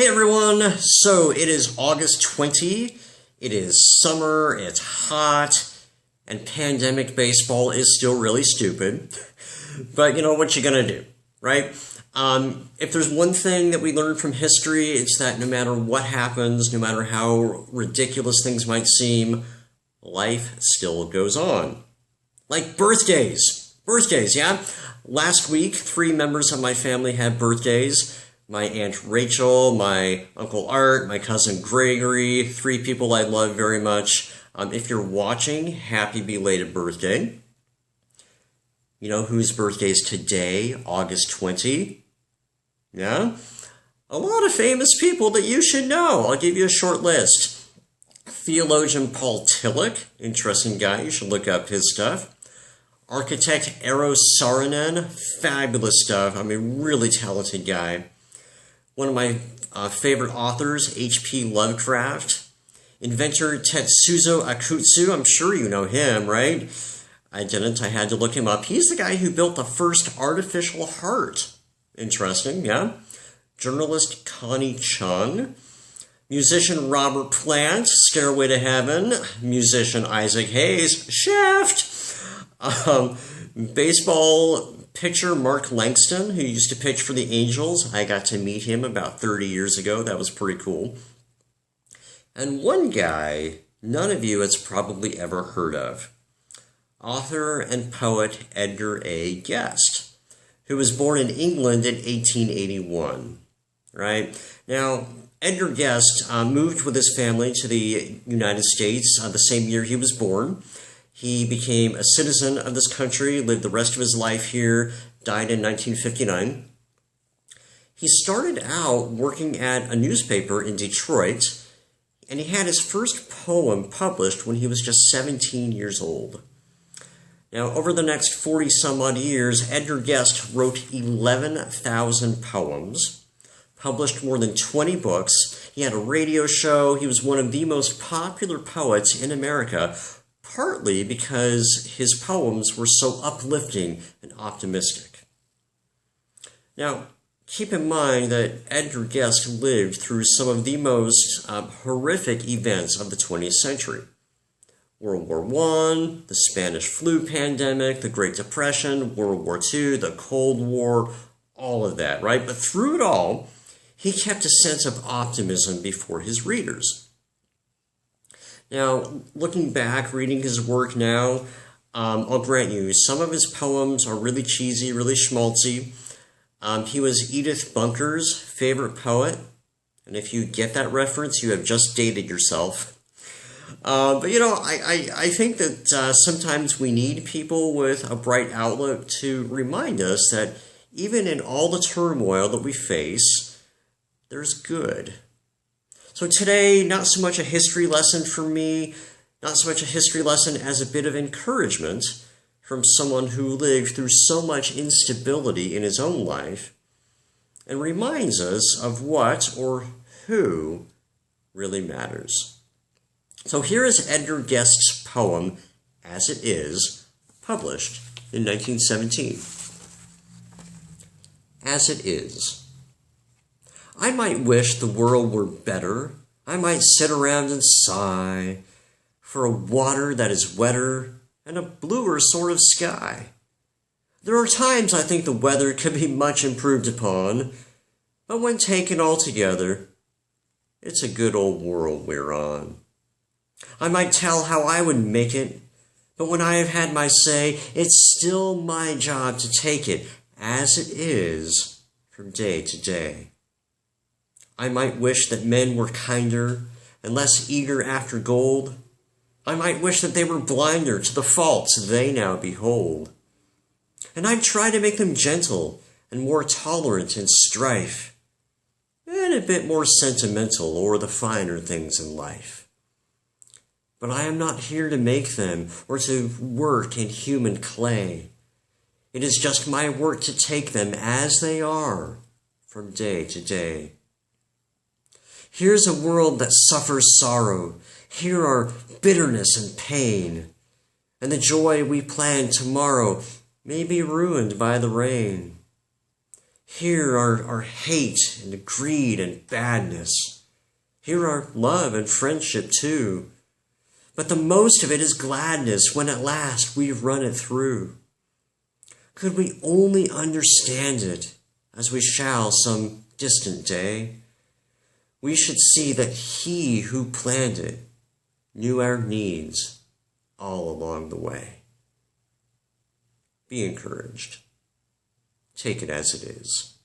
Hey everyone, so it is August 20, it is summer, it's hot, and pandemic baseball is still really stupid, but you know what you're gonna do, right? If there's one thing that we learned from history, it's that no matter what happens, no matter how ridiculous things might seem, life still goes on. Like birthdays, yeah? Last week, 3 members of my family had birthdays. My Aunt Rachel, my Uncle Art, my cousin Gregory, 3 people I love very much. If you're watching, happy belated birthday. You know whose birthday is today, August 20? Yeah? A lot of famous people that you should know. I'll give you a short list. Theologian Paul Tillich, interesting guy, you should look up his stuff. Architect Eero Saarinen, fabulous stuff, really talented guy. One of my favorite authors, H.P. Lovecraft. Inventor Tetsuzo Akutsu, I'm sure you know him, right? I didn't, I had to look him up. He's the guy who built the first artificial heart. Interesting, yeah? Journalist Connie Chung. Musician Robert Plant, Stairway to Heaven. Musician Isaac Hayes, Shaft. Baseball pitcher Mark Langston, who used to pitch for the Angels. I got to meet him about 30 years ago. That was pretty cool. And one guy none of you has probably ever heard of. Author and poet Edgar A. Guest, who was born in England in 1881. Right? Now, Edgar Guest moved with his family to the United States the same year he was born. He became a citizen of this country, lived the rest of his life here, died in 1959. He started out working at a newspaper in Detroit, and he had his first poem published when he was just 17 years old. Now, over the next 40-some-odd years, Edgar Guest wrote 11,000 poems, published more than 20 books. He had a radio show. He was one of the most popular poets in America, partly because his poems were so uplifting and optimistic. Now, keep in mind that Edgar Guest lived through some of the most horrific events of the 20th century. World War I, the Spanish flu pandemic, the Great Depression, World War II, the Cold War, all of that, right? But through it all, he kept a sense of optimism before his readers. Now, looking back, reading his work now, I'll grant you, some of his poems are really cheesy, really schmaltzy. He was Edith Bunker's favorite poet, and if you get that reference, you have just dated yourself. But you know, I think that sometimes we need people with a bright outlook to remind us that even in all the turmoil that we face, there's good. So today, not so much a history lesson for me, not so much a history lesson as a bit of encouragement from someone who lived through so much instability in his own life, and reminds us of what or who really matters. So here is Edgar Guest's poem, As It Is, published in 1917. As It Is. I might wish the world were better. I might sit around and sigh for a water that is wetter and a bluer sort of sky. There are times I think the weather could be much improved upon, but when taken all together, it's a good old world we're on. I might tell how I would make it, but when I have had my say, it's still my job to take it as it is from day to day. I might wish that men were kinder and less eager after gold. I might wish that they were blinder to the faults they now behold. And I'd try to make them gentle and more tolerant in strife, and a bit more sentimental o'er the finer things in life. But I am not here to make them or to work in human clay. It is just my work to take them as they are from day to day. Here's a world that suffers sorrow. Here are bitterness and pain. And the joy we plan tomorrow may be ruined by the rain. Here are hate and greed and badness. Here are love and friendship too. But the most of it is gladness when at last we run it through. Could we only understand it, as we shall some distant day, we should see that He who planned it knew our needs all along the way. Be encouraged. Take it as it is.